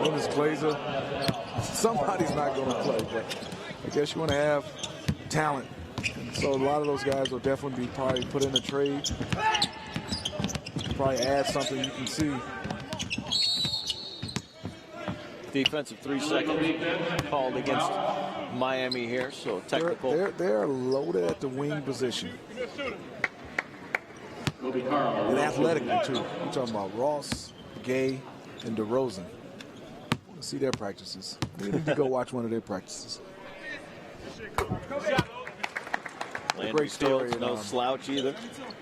Dennis Glazer. Somebody's not going to play, but I guess you want to have talent. And so a lot of those guys will definitely be probably put in a trade. Probably add something you can see. Defensive 3 seconds called against Miami here, so technical. They're loaded at the wing position. And athletically, too. I'm talking about Ross, Gay, and DeRozan. Let's see their practices. We need to go watch one of their practices. A great story. No slouch either.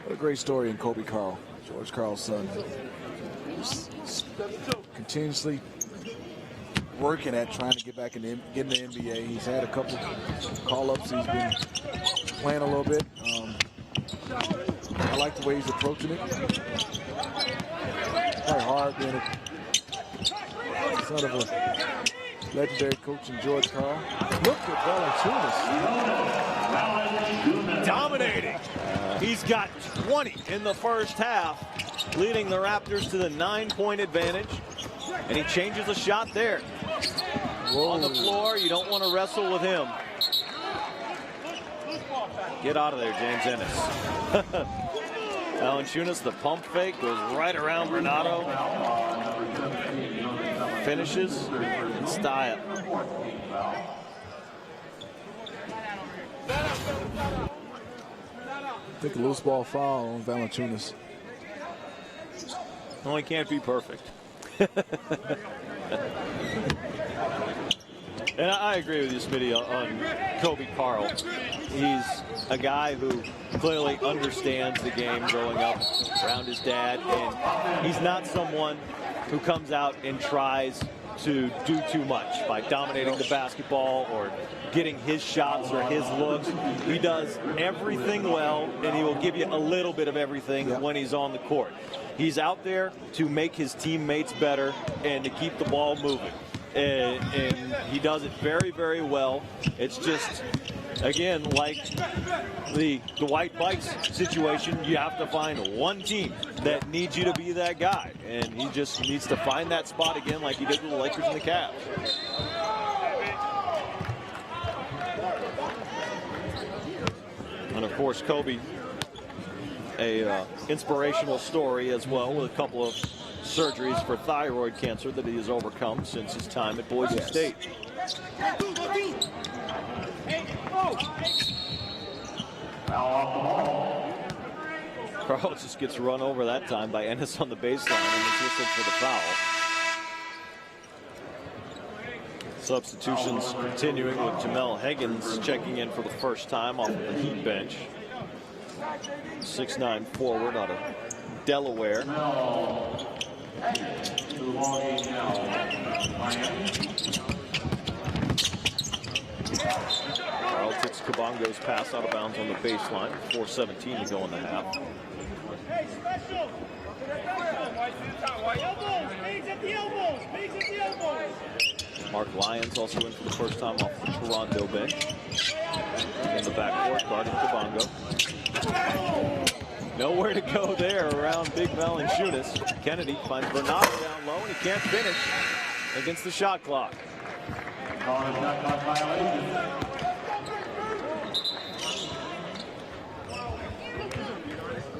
What a great story in Kobe Carl, George Karl's son. Continuously working at trying to get back in the NBA. He's had a couple call-ups. He's been playing a little bit. I like the way he's approaching it. Quite hard being a son of a legendary coach in George Karl. Look at Valanciunas. Dominating. He's got 20 in the first half, leading the Raptors to the 9-point advantage. And he changes the shot there. Whoa. On the floor, you don't want to wrestle with him. Get out of there, James Ennis. Valanciunas, the pump fake, goes right around Bernardo. Finishes in style. I think a loose ball foul on Valanciunas. Well, he can't be perfect. And I agree with you, Smitty, on Kobe Carl. He's a guy who clearly understands the game growing up around his dad, and he's not someone who comes out and tries to do too much by dominating the basketball or getting his shots or his looks. He does everything well, and he will give you a little bit of everything when he's on the court. He's out there to make his teammates better and to keep the ball moving. And he does it very, very well. It's just, again, like the Dwight Bikes situation, you have to find one team that needs you to be that guy. And he just needs to find that spot again like he did with the Lakers and the Cavs. And, of course, Kobe, a inspirational story as well, with a couple of surgeries for thyroid cancer that he has overcome since his time at Boise State. Carl just gets run over that time by Ennis on the baseline, and is whistled for the foul. Substitutions continuing with Jamel Higgins checking in for the first time off of the Heat bench. 6'9" forward out of Delaware. Carl takes Kabongo's pass out of bounds on the baseline. 4:17 to go in the half. Mark Lyons also in for the first time off the Toronto bench. In the backcourt, guarding Kabongo. Nowhere to go there around Big Valanciunas. Kennedy finds Bernardo down low, and he can't finish against the shot clock.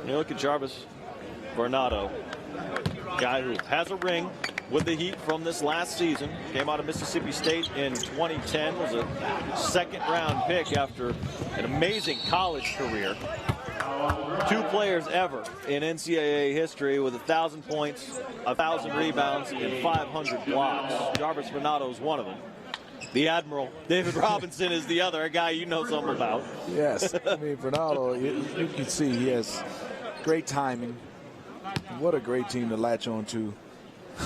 You look at Jarvis Bernardo, guy who has a ring with the Heat from this last season. Came out of Mississippi State in 2010, was a second-round pick after an amazing college career. 2 players ever in NCAA history with 1,000 points, 1,000 rebounds, and 500 blocks. Jarvis Bernardo is one of them. The Admiral, David Robinson, is the other, a guy you know something about. Yes, I mean, Bernardo, you can see he has great timing. What a great team to latch on to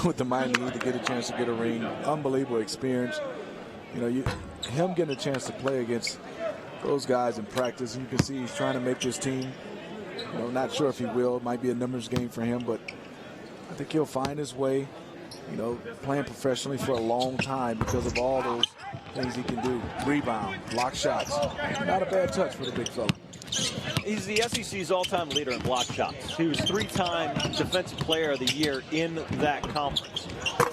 with the Miami Heat to get a chance to get a ring. Unbelievable experience. You know, him getting a chance to play against those guys in practice, and you can see he's trying to make this team. You know, not sure if he will. It might be a numbers game for him, but I think he'll find his way, you know, playing professionally for a long time because of all those things he can do. Rebound, block shots. Not a bad touch for the big fella. He's the SEC's all-time leader in block shots. He was 3-time Defensive Player of the Year in that conference.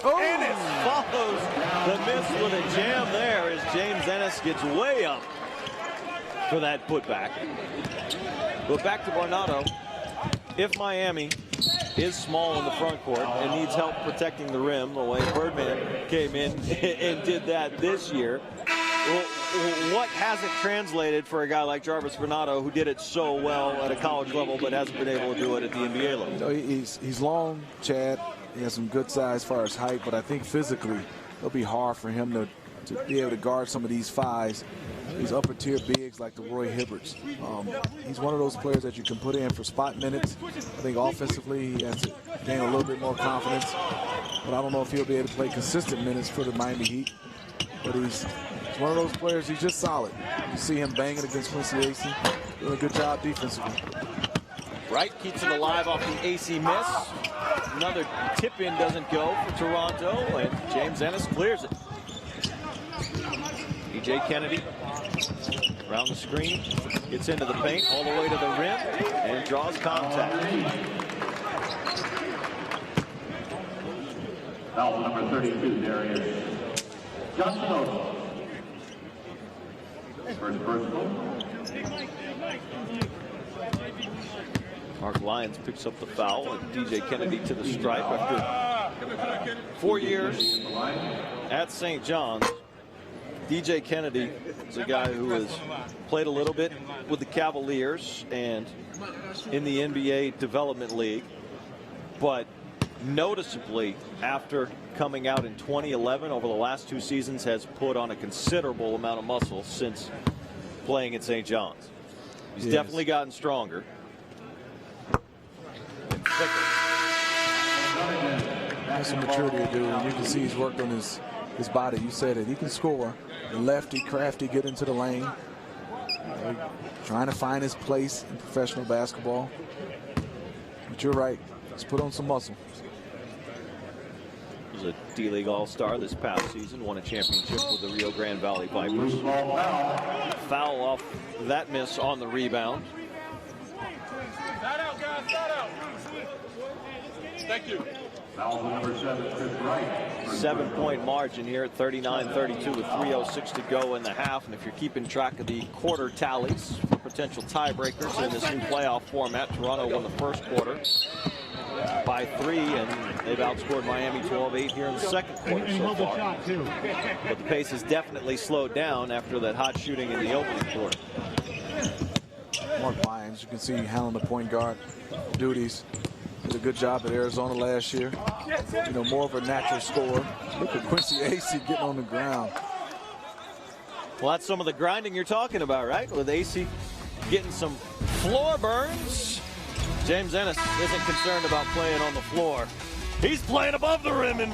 Oh. And it follows the miss with a jam there as James Ennis gets way up for that putback. But back to Varnado. If Miami is small in the front court and needs help protecting the rim, the way Birdman came in and did that this year, what hasn't translated for a guy like Jarvis Varnado, who did it so well at a college level but hasn't been able to do it at the NBA level? You know, he's long, Chad. He has some good size as far as height, but I think physically it'll be hard for him to be able to guard some of these fives, these upper tier bigs like the Roy Hibberts. He's one of those players that you can put in for spot minutes. I think offensively he has to gain a little bit more confidence, but I don't know if he'll be able to play consistent minutes for the Miami Heat. But he's one of those players, he's just solid. You see him banging against Quincy Acey, doing a good job defensively. Wright keeps it alive off the AC miss. Another tip-in doesn't go for Toronto, and James Ennis clears it. DJ Kennedy around the screen, gets into the paint all the way to the rim, and draws contact. Foul number 32, Darius Johnson. First personal. Mark Lyons picks up the foul, and DJ Kennedy to the stripe after 4 years at St. John's. DJ Kennedy is a guy who has played a little bit with the Cavaliers and in the NBA Development League, but noticeably after coming out in 2011 over the last 2 seasons has put on a considerable amount of muscle since playing at St. John's. He's definitely gotten stronger and thicker. That's some maturity to do, and you can see he's worked on his body. You said it. He can score. The lefty, crafty, get into the lane. Trying to find his place in professional basketball. But you're right. Let's put on some muscle. He was a D-League All-Star this past season. Won a championship with the Rio Grande Valley Vipers. Foul off that miss on the rebound. Thank you. Foul number 7, Chris Wright. 7-point margin here at 39-32 with 3:06 to go in the half. And if you're keeping track of the quarter tallies for potential tiebreakers in this new playoff format, Toronto won the first quarter by 3, and they've outscored Miami 12-8 here in the second quarter so far. But the pace has definitely slowed down after that hot shooting in the opening quarter. Mark Lyons, you can see handling the point guard duties. Did a good job at Arizona last year. You know, more of a natural scorer. Look at Quincy Acey getting on the ground. Well, that's some of the grinding you're talking about, right? With Acey getting some floor burns. James Ennis isn't concerned about playing on the floor. He's playing above the rim in